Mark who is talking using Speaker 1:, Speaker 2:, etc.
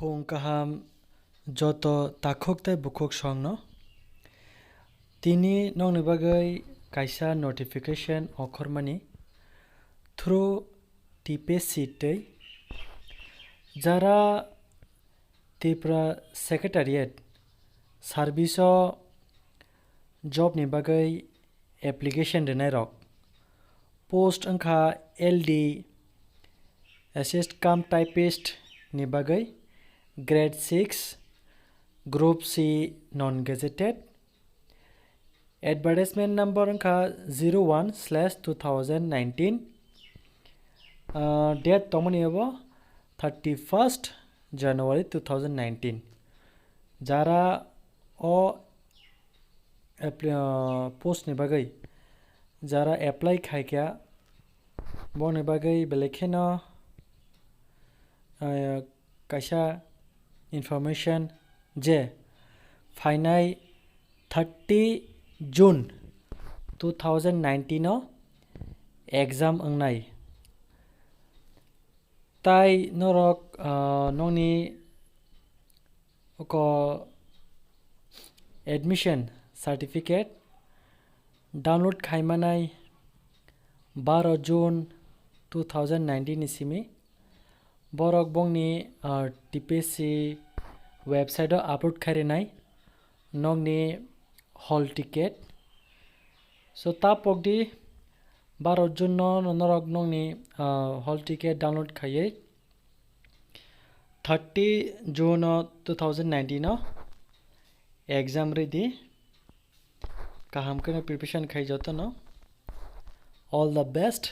Speaker 1: Phone kaham joto takhok tai bukhok songno tini nongni bagai kaisa notification okhormani through TPC tei jara Tripura Secretariat Service o job ni bagai application renai rok post angkha LD assist cum typist ni bagai grade 6 group C non-gazetted advertisement number angkha 01/2019 date tomoni abo 31st January 2019 jara o post ni bagai jara apply khaikya boni bagai belekheno kaisa information je fainai 30 June 2019 o exam angnai tai norok nongni ko admission certificate download khaimanai 12 June 2019 ni simi borok bongni TPC website o upload khairenai nongni hall ticket so tapokdi 12 June no norok nongni hall ticket download khaiye 30 June 2019 no exam ready kaham kene preparation khai joto no all the best